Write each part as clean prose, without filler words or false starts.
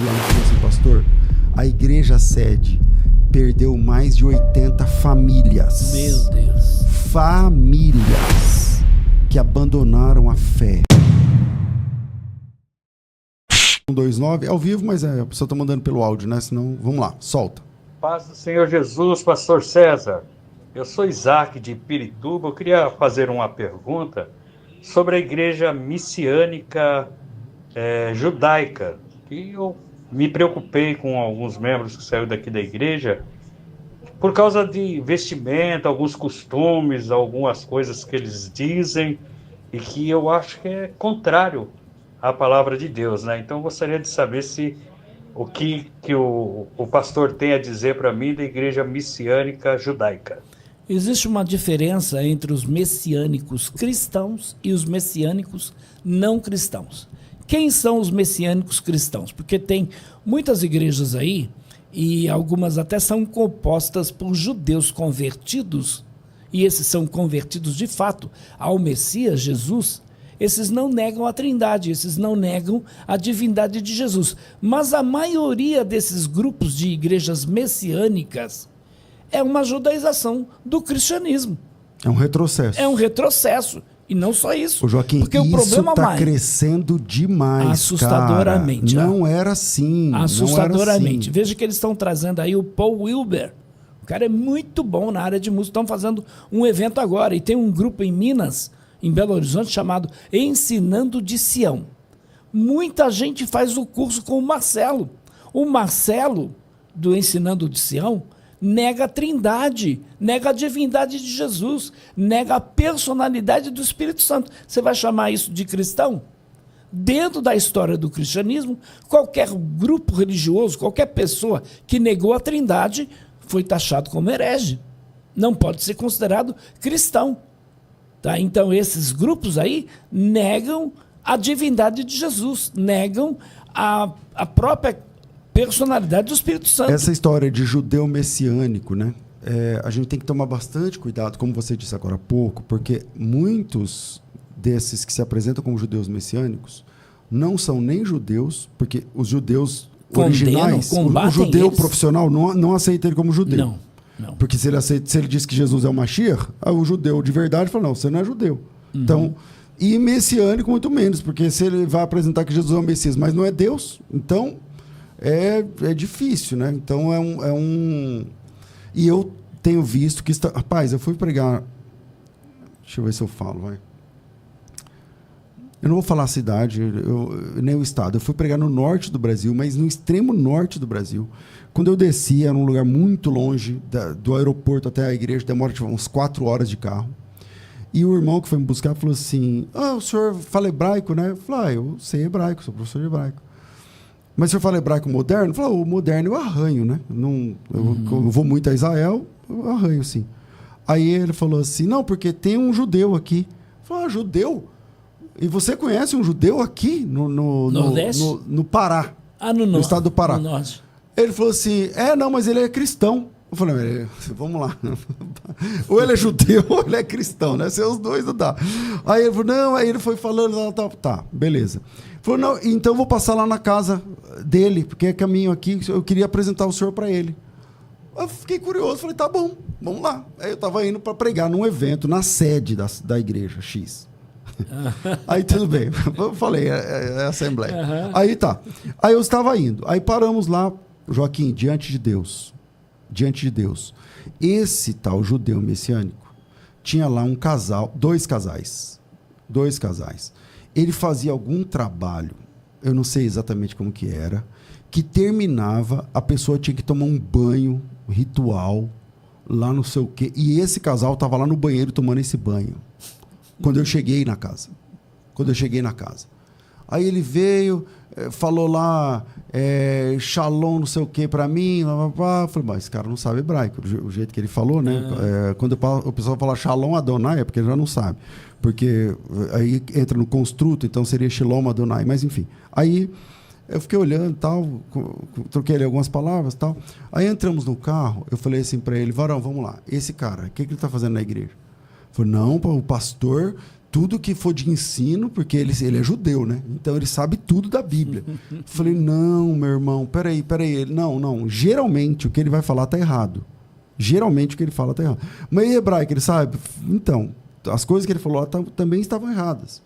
lá no falou assim, pastor, a igreja sede perdeu mais de 80 famílias. Meu Deus. Famílias que abandonaram a fé. 129, ao vivo, mas a pessoa está mandando pelo áudio, né? Senão, vamos lá, solta. Paz do Senhor Jesus, pastor César. Eu sou Isaac de Pirituba. Eu queria fazer uma pergunta sobre a igreja messiânica judaica. Que eu me preocupei com alguns membros que saíram daqui da igreja por causa de vestimenta, alguns costumes, algumas coisas que eles dizem e que eu acho que é contrário à palavra de Deus, né? Então eu gostaria de saber se o que o pastor tem a dizer para mim da igreja messiânica judaica. Existe uma diferença entre os messiânicos cristãos e os messiânicos não cristãos. Quem são os messiânicos cristãos? Porque tem muitas igrejas aí, e algumas até são compostas por judeus convertidos, e esses são convertidos de fato ao Messias, Jesus. Esses não negam a Trindade, esses não negam a divindade de Jesus. Mas a maioria desses grupos de igrejas messiânicas é uma judaização do cristianismo. É um retrocesso. É um retrocesso. E não só isso. Ô Joaquim, porque o isso problema está crescendo demais, assustadoramente. Cara. Não era assim. Assustadoramente. Assim. Veja que eles estão trazendo aí o Paul Wilber. O cara é muito bom na área de música. Estão fazendo um evento agora. E tem um grupo em Minas, em Belo Horizonte, chamado Ensinando de Sião. Muita gente faz o curso com o Marcelo. O Marcelo, do Ensinando de Sião, nega a Trindade, nega a divindade de Jesus, nega a personalidade do Espírito Santo. Você vai chamar isso de cristão? Dentro da história do cristianismo, qualquer grupo religioso, qualquer pessoa que negou a Trindade foi taxado como herege. Não pode ser considerado cristão. Tá? Então, esses grupos aí negam a divindade de Jesus, negam a própria personalidade do Espírito Santo. Essa história de judeu messiânico, né? A gente tem que tomar bastante cuidado, como você disse agora há pouco, porque muitos desses que se apresentam como judeus messiânicos não são nem judeus, porque os judeus originais, o judeu eles. Profissional não aceita ele como judeu. Não. Porque se ele diz que Jesus é o Mashiach, o judeu de verdade fala, não, você não é judeu. Uhum. Então, e messiânico muito menos, porque se ele vai apresentar que Jesus é o Messias, mas não é Deus, então é difícil, né? Então E eu tenho visto que Rapaz, eu fui pregar. Deixa eu ver se eu falo, vai. Eu não vou falar a cidade, nem o estado. Eu fui pregar no norte do Brasil, mas no extremo norte do Brasil. Quando eu desci, era um lugar muito longe do aeroporto até a igreja, demora tipo, uns 4 horas de carro. E o irmão que foi me buscar falou assim: o senhor fala hebraico, né? Eu falei, eu sei hebraico, sou professor de hebraico. Mas se eu falo hebraico moderno, eu falo, o moderno eu arranho, né? Eu vou muito a Israel, eu arranho, sim. Aí ele falou assim, não, porque tem um judeu aqui. Eu falei, judeu? E você conhece um judeu aqui Nordeste? No Pará? No estado do Pará. No norte. Ele falou assim, não, mas ele é cristão. Eu falei, vamos lá. Ou ele é judeu ou ele é cristão, né? Ser os dois não dá. Aí ele falou, não, aí ele foi falando, tá, beleza. Falou, não, então eu vou passar lá na casa dele, porque é caminho aqui, eu queria apresentar o senhor para ele. Eu fiquei curioso, falei, tá bom, vamos lá. Aí eu estava indo para pregar num evento, na sede da igreja X. Aí tudo bem, eu falei, é assembleia. Uhum. Aí tá. Aí eu estava indo, aí paramos lá, Joaquim, diante de Deus. Esse tal judeu messiânico tinha lá um casal, dois casais. Ele fazia algum trabalho, eu não sei exatamente como que era, que terminava, a pessoa tinha que tomar um banho ritual, lá não sei o quê, e esse casal estava lá no banheiro tomando esse banho, quando eu cheguei na casa. Aí ele veio, falou lá, shalom, não sei o que para mim, eu falei, mas esse cara não sabe hebraico, o jeito que ele falou, né? Quando o pessoal fala shalom Adonai, é porque ele já não sabe, porque aí entra no construto, então seria shalom Adonai, mas enfim. Aí eu fiquei olhando, tal, troquei ali algumas palavras, tal. Aí entramos no carro, eu falei assim para ele, varão, vamos lá, esse cara, o que ele está fazendo na igreja? Ele falou, não, o pastor tudo que for de ensino, porque ele é judeu, né? Então ele sabe tudo da Bíblia. Falei, não, meu irmão, peraí. Não. Geralmente o que ele vai falar tá errado. Geralmente o que ele fala tá errado. Mas em hebraico, ele sabe? Então, as coisas que ele falou lá também estavam erradas.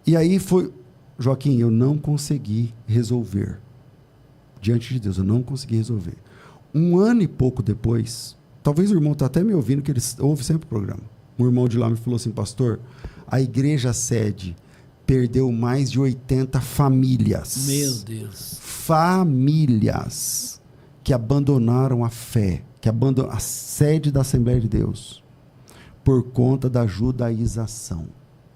E aí foi... Joaquim, eu não consegui resolver. Diante de Deus, eu não consegui resolver. 1 ano e pouco depois, talvez o irmão está até me ouvindo, que ele ouve sempre o programa. Um irmão de lá me falou assim, pastor, a igreja sede perdeu mais de 80 famílias. Meu Deus. Famílias que abandonaram a fé, que abandonaram a sede da Assembleia de Deus por conta da judaização.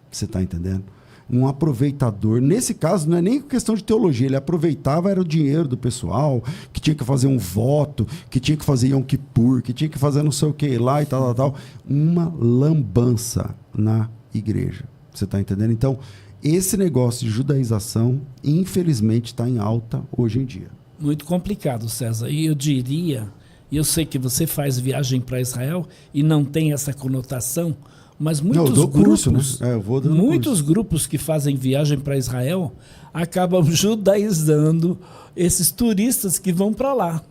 Você está entendendo? Um aproveitador. Nesse caso, não é nem questão de teologia. Ele aproveitava, era o dinheiro do pessoal, que tinha que fazer um voto, que tinha que fazer Yom Kippur, que tinha que fazer não sei o que lá e tal. Uma lambança na igreja. Você está entendendo? Então, esse negócio de judaização, infelizmente, está em alta hoje em dia. Muito complicado, César. E eu diria, e eu sei que você faz viagem para Israel e não tem essa conotação, mas muitos grupos, né? Eu vou dando muitos grupos que fazem viagem para Israel acabam judaizando esses turistas que vão para lá.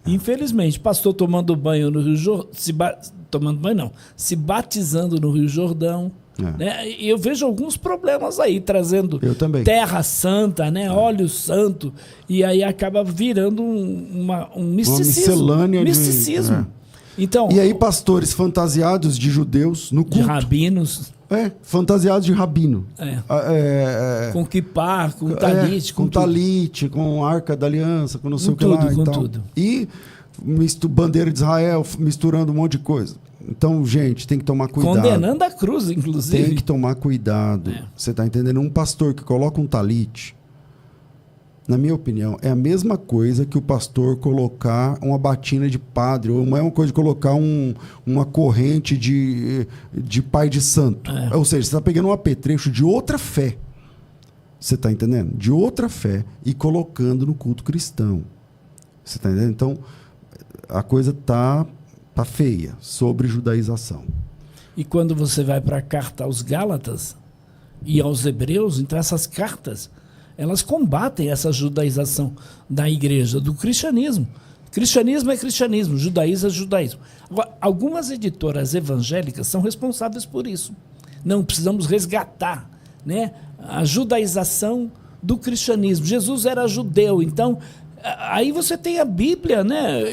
Infelizmente, pastor tomando banho no Rio Jordão, se batizando no Rio Jordão. Né? E eu vejo alguns problemas aí, trazendo terra santa, né? Óleo santo, e aí acaba virando um misticismo. Uma miscelânea misticismo. Então, e aí pastores fantasiados de judeus no culto. De rabinos. Fantasiados de rabino. Com kippah, com talite. Com talite, com arca da aliança, com não sei o que lá. Com tudo. E bandeira de Israel, misturando um monte de coisa. Então, gente, tem que tomar cuidado. Condenando a cruz, inclusive. Tem que tomar cuidado. Você está entendendo? Um pastor que coloca um talite, na minha opinião, é a mesma coisa que o pastor colocar uma batina de padre, ou é uma coisa de colocar uma corrente de pai de santo. Ou seja, você está pegando um apetrecho de outra fé. Você está entendendo? De outra fé e colocando no culto cristão. Você está entendendo? Então, a coisa está feia sobre judaização. E quando você vai para a carta aos Gálatas e aos Hebreus, então essas cartas, elas combatem essa judaização da igreja, do cristianismo. Cristianismo é cristianismo, judaísmo é judaísmo. Agora, algumas editoras evangélicas são responsáveis por isso. Não, precisamos resgatar, né, a judaização do cristianismo. Jesus era judeu, então... Aí você tem a Bíblia, né?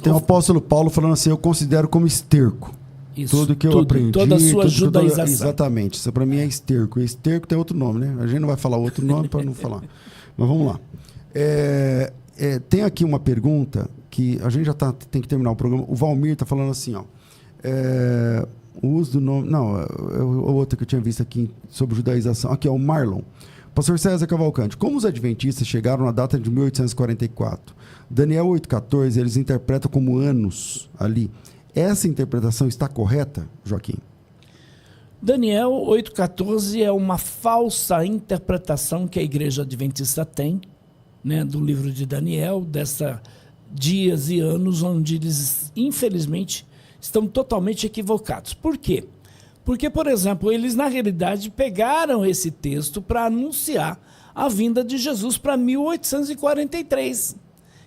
Tem o apóstolo Paulo falando assim, eu considero como esterco. Isso, tudo que eu aprendi. Toda a sua judaização. Exatamente. Isso para mim é esterco. Esterco tem outro nome, né? A gente não vai falar outro nome para não falar. Mas vamos lá. Tem aqui uma pergunta que a gente já tem que terminar o programa. O Valmir está falando assim, ó. O uso do nome... Não, é outra que eu tinha visto aqui sobre judaização. Aqui é o Marlon. Pastor César Cavalcante, como os adventistas chegaram na data de 1844? Daniel 8,14, eles interpretam como anos ali. Essa interpretação está correta, Joaquim? Daniel 8,14 é uma falsa interpretação que a igreja adventista tem, né, do livro de Daniel, dessa dias e anos onde eles, infelizmente, estão totalmente equivocados. Por quê? Porque, por exemplo, eles na realidade pegaram esse texto para anunciar a vinda de Jesus para 1843.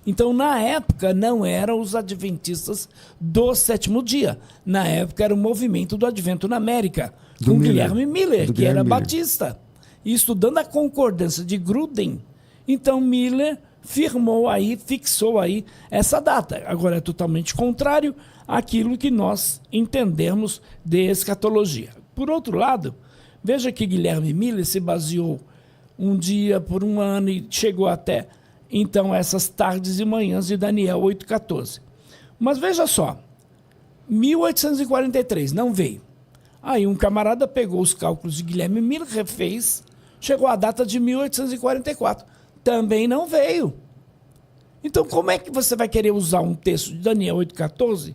Então, na época, não eram os adventistas do sétimo dia. Na época, era o movimento do Advento na América, com Guilherme Miller, que era batista. E estudando a concordância de Gruden, então Miller fixou aí essa data. Agora, é totalmente contrário àquilo que nós entendemos de escatologia. Por outro lado, veja que Guilherme Miller se baseou um dia por um ano e chegou até, então, essas tardes e manhãs de Daniel 8,14. Mas veja só, 1843, não veio. Aí um camarada pegou os cálculos de Guilherme Miller, refez, chegou à data de 1844. Também não veio. Então, como é que você vai querer usar um texto de Daniel 8,14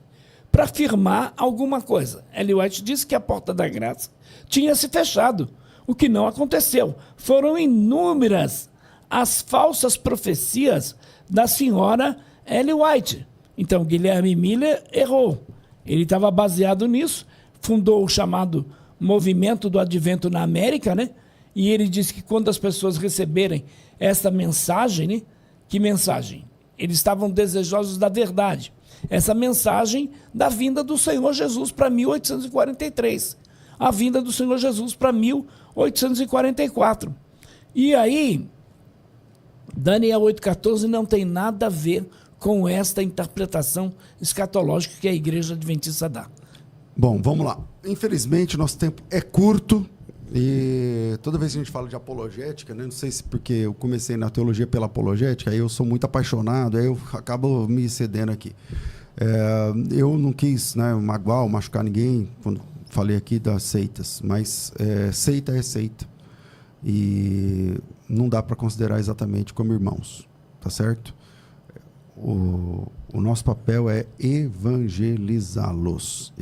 para afirmar alguma coisa? Ellen White disse que a porta da graça tinha se fechado, o que não aconteceu. Foram inúmeras as falsas profecias da senhora Ellen White. Então, Guilherme Miller errou. Ele estava baseado nisso, fundou o chamado movimento do advento na América, né? E ele disse que quando as pessoas receberem essa mensagem, né? Que mensagem? Eles estavam desejosos da verdade. Essa mensagem da vinda do Senhor Jesus para 1843. A vinda do Senhor Jesus para 1844. E aí, Daniel 8,14 não tem nada a ver com esta interpretação escatológica que a Igreja Adventista dá. Bom, vamos lá. Infelizmente, nosso tempo é curto e toda vez que a gente fala de apologética, né, não sei se porque eu comecei na teologia pela apologética, aí eu sou muito apaixonado, aí eu acabo me cedendo aqui. Eu não quis, né, magoar ou machucar ninguém quando falei aqui das seitas, mas seita é seita. E não dá para considerar exatamente como irmãos, tá certo? O nosso papel é evangelizá-los.